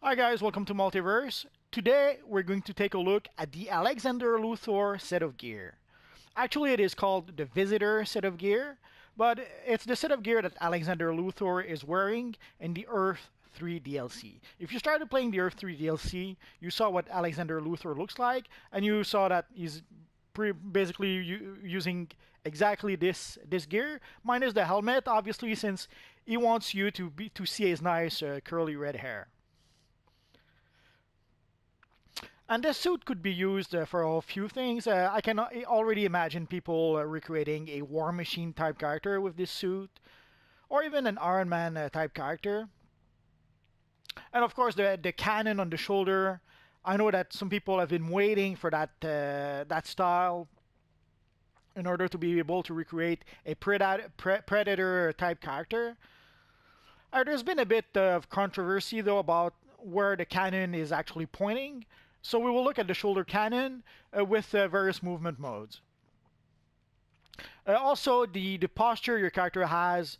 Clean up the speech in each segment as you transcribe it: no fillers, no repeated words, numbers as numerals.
Hi guys, welcome to Multiverse. Today we're going to take a look at the Alexander Luthor set of gear. Actually it is called the Visitor set of gear, but it's the set of gear that Alexander Luthor is wearing in the Earth 3 DLC. If you started playing the Earth 3 DLC, you saw what Alexander Luthor looks like, and you saw that he's basically using exactly this gear, minus the helmet, obviously, since he wants you to see his nice curly red hair. And this suit could be used for a few things. I can already imagine people recreating a War Machine type character with this suit, or even an Iron Man type character. And of course, the cannon on the shoulder. I know that some people have been waiting for that style in order to be able to recreate a Predator type character. There's been a bit of controversy though about where the cannon is actually pointing. So we will look at the shoulder cannon with various movement modes. Also, the posture your character has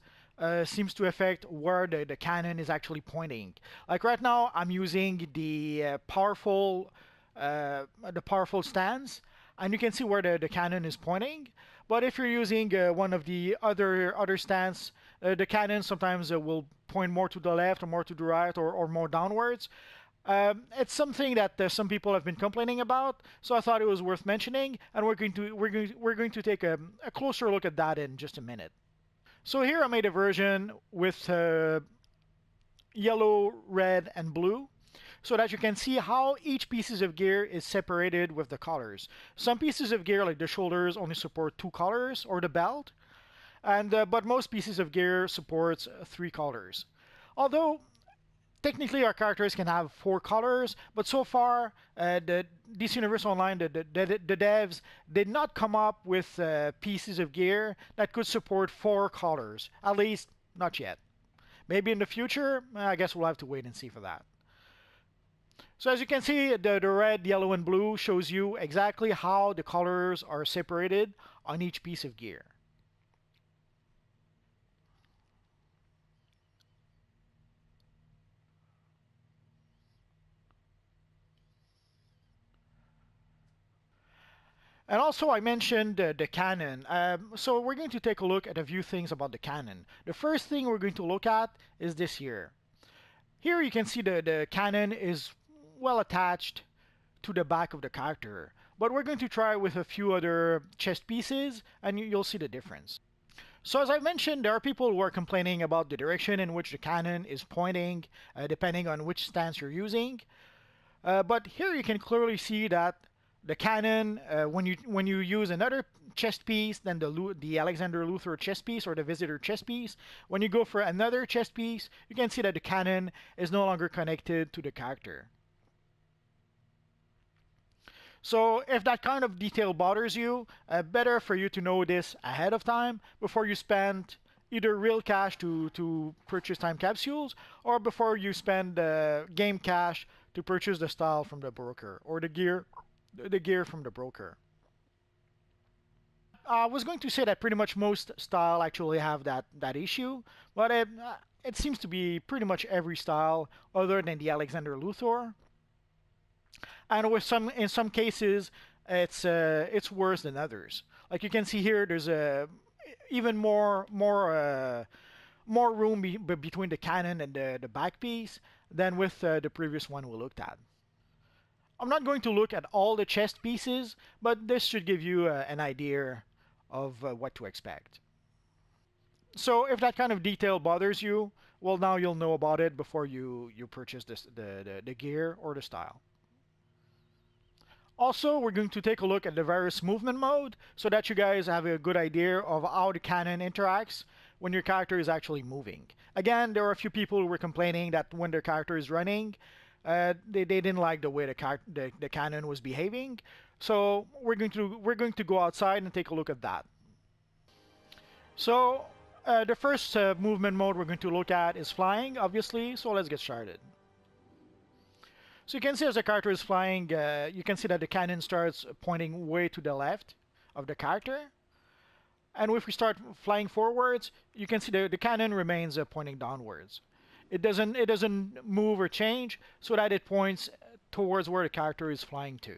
seems to affect where the cannon is actually pointing. Like right now, I'm using the powerful stance, and you can see where the cannon is pointing. But if you're using one of the other stance, the cannon sometimes will point more to the left or more to the right or more downwards. It's something that some people have been complaining about, so I thought it was worth mentioning, and we're going to take a closer look at that in just a minute. So here I made a version with yellow, red, and blue, so that you can see how each pieces of gear is separated with the colors. Some pieces of gear, like the shoulders, only support 2 colors, or the belt, and but most pieces of gear supports 3 colors. Although technically our characters can have 4 colors, but so far the DC Universe Online, the devs did not come up with pieces of gear that could support 4 colors, at least not yet. Maybe in the future, I guess we'll have to wait and see for that. So as you can see, the red, yellow, and blue shows you exactly how the colors are separated on each piece of gear. And also I mentioned the Canon. So we're going to take a look at a few things about the Canon. The first thing we're going to look at is this here. Here you can see the Canon is well attached to the back of the character. But we're going to try with a few other chest pieces and you'll see the difference. So as I mentioned, there are people who are complaining about the direction in which the Canon is pointing, depending on which stance you're using. But here you can clearly see that the cannon, when you use another chest piece than the Alexander Luthor chest piece or the Visitor chest piece, when you go for another chest piece, you can see that the cannon is no longer connected to the character. So if that kind of detail bothers you, better for you to know this ahead of time before you spend either real cash to purchase time capsules or before you spend game cash to purchase the style from the broker or the gear from the broker. I was going to say that pretty much most style actually have that issue, but it seems to be pretty much every style other than the Alexander Luthor. And with in some cases, it's worse than others. Like you can see here, there's even more room between the cannon and the back piece than with the previous one we looked at. I'm not going to look at all the chest pieces, but this should give you an idea of what to expect. So if that kind of detail bothers you, well, now you'll know about it before you purchase the gear or the style. Also, we're going to take a look at the various movement mode so that you guys have a good idea of how the cannon interacts when your character is actually moving. Again, there are a few people who were complaining that when their character is running, they didn't like the way the cannon was behaving. So we're going to go outside and take a look at that. So the first movement mode we're going to look at is flying, obviously. So let's get started. So you can see as the character is flying, you can see that the cannon starts pointing way to the left of the character. And if we start flying forwards, you can see the cannon remains pointing downwards. It doesn't move or change so that it points towards where the character is flying to.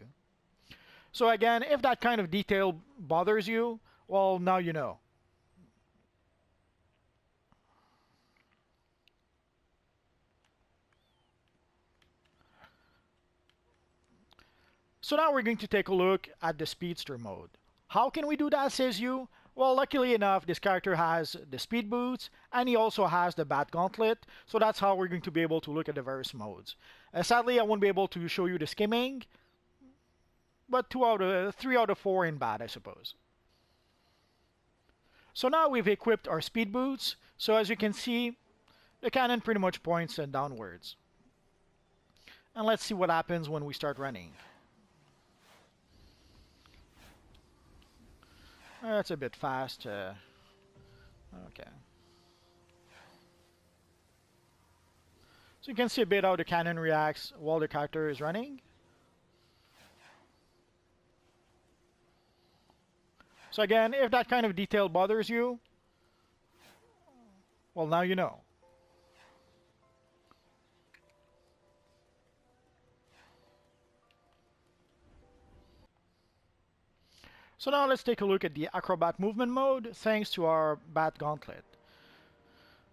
So again, if that kind of detail bothers you, well, now you know. So now we're going to take a look at the speedster mode. How can we do that, says you? Well, luckily enough, this character has the speed boots and he also has the bat gauntlet. So that's how we're going to be able to look at the various modes. Sadly, I won't be able to show you the skimming, but 3 out of 4 in bat, I suppose. So now we've equipped our speed boots. So as you can see, the cannon pretty much points downwards. And let's see what happens when we start running. That's a bit fast. Okay. So you can see a bit how the cannon reacts while the character is running. So again, if that kind of detail bothers you, well, now you know. So now let's take a look at the acrobat movement mode thanks to our bat gauntlet.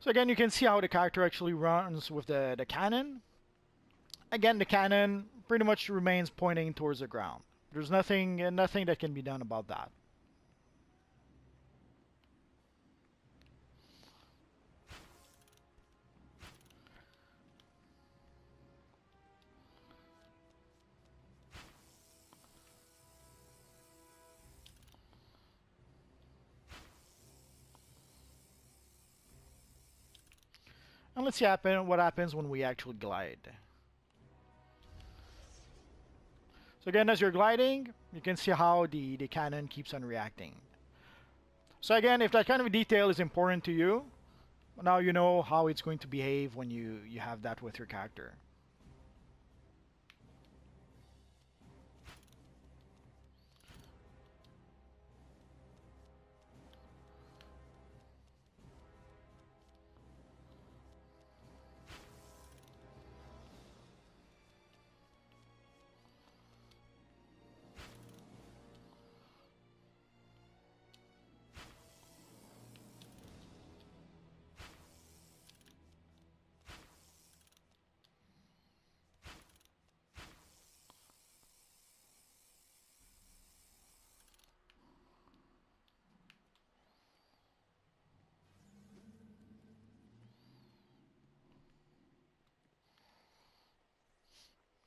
So again, you can see how the character actually runs with the cannon. Again, the cannon pretty much remains pointing towards the ground. There's nothing that can be done about that. And let's see what happens when we actually glide. So again, as you're gliding, you can see how the cannon keeps on reacting. So again, if that kind of detail is important to you, now you know how it's going to behave when you have that with your character.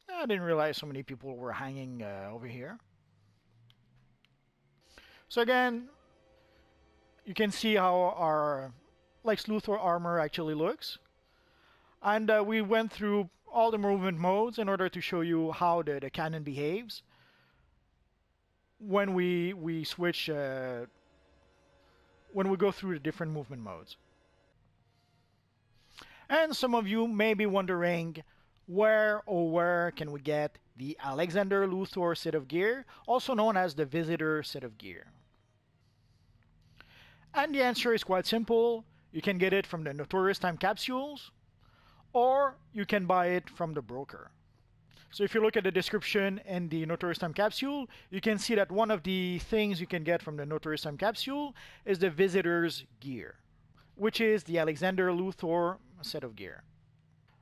I didn't realize so many people were hanging over here. So again, you can see how our Lex Luthor armor actually looks. And we went through all the movement modes in order to show you how the cannon behaves when we switch, when we go through the different movement modes. And some of you may be wondering, where can we get the Alexander Luthor set of gear, also known as the Visitor set of gear? And the answer is quite simple. You can get it from the Notorious Time capsules, or you can buy it from the broker. So if you look at the description in the Notorious Time capsule, you can see that one of the things you can get from the Notorious Time capsule is the Visitor's gear, which is the Alexander Luthor set of gear.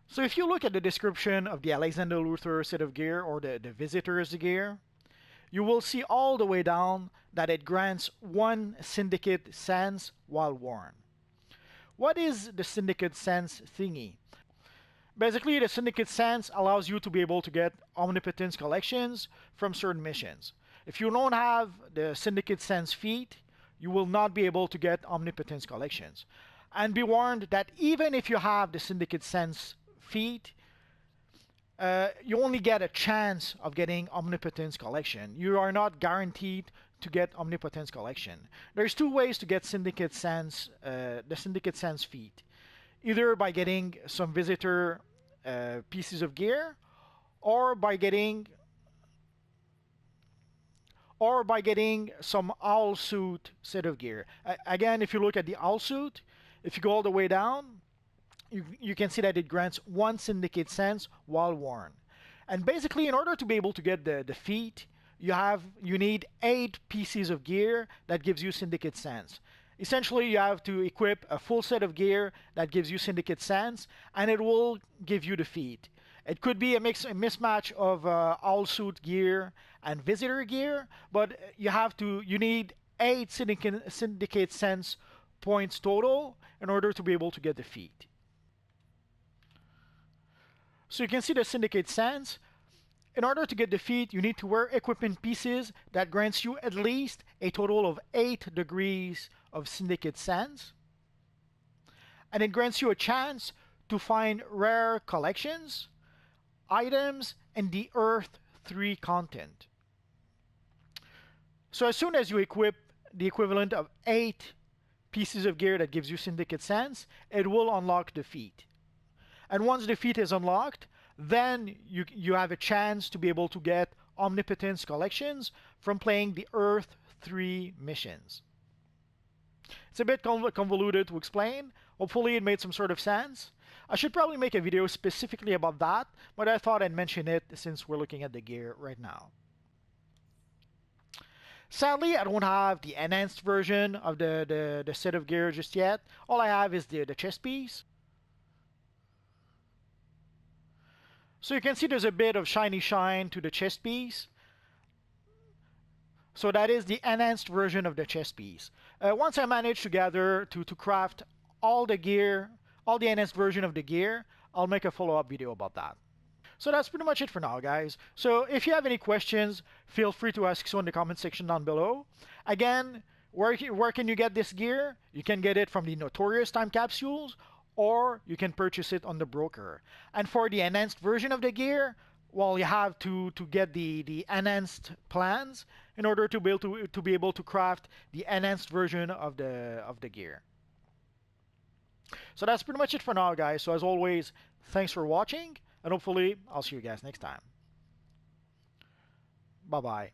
So if you look at the description of the Alexander Luthor set of gear or the Visitor's gear, you will see all the way down that it grants 1 Syndicate Sense while worn. What is the Syndicate Sense thingy? Basically, the Syndicate Sense allows you to be able to get Omnipotence collections from certain missions. If you don't have the Syndicate Sense feat, you will not be able to get Omnipotence collections. And be warned that even if you have the Syndicate Sense feat, you only get a chance of getting Omnipotence collection. You are not guaranteed to get Omnipotence collection. There's 2 ways to get Syndicate Sense, the Syndicate Sense feat. Either by getting some Visitor pieces of gear, or by getting some Owl Suit set of gear. Again, if you look at the Owl Suit, if you go all the way down, you can see that it grants 1 syndicate cents while worn. And basically, in order to be able to get the feet, you need 8 pieces of gear that gives you syndicate cents. Essentially, you have to equip a full set of gear that gives you syndicate cents, and it will give you the feet. It could be a mismatch of all suit gear and visitor gear, but you need 8 syndicate cents points total in order to be able to get the feet. So you can see the syndicate cents. In order to get the feat, you need to wear equipment pieces that grants you at least a total of 8 degrees of syndicate cents. And it grants you a chance to find rare collections, items, and the Earth 3 content. So as soon as you equip the equivalent of 8 pieces of gear that gives you syndicate cents, it will unlock the feat. And once the feat is unlocked, then you have a chance to be able to get Omnipotence collections from playing the Earth 3 missions. It's a bit convoluted to explain. Hopefully it made some sort of sense. I should probably make a video specifically about that, but I thought I'd mention it since we're looking at the gear right now. Sadly, I don't have the enhanced version of the set of gear just yet. All I have is the chest piece. So you can see there's a bit of shiny shine to the chest piece. So that is the enhanced version of the chest piece. Once I manage to gather to craft all the gear, all the enhanced version of the gear, I'll make a follow-up video about that. So that's pretty much it for now, guys. So if you have any questions, feel free to ask so in the comment section down below. Again, where can you get this gear? You can get it from the Notorious time capsules, or you can purchase it on the broker. And for the enhanced version of the gear, well, you have to get the enhanced plans in order to be able to craft the enhanced version of the gear. So that's pretty much it for now, guys. So as always, thanks for watching, and hopefully I'll see you guys next time. Bye bye.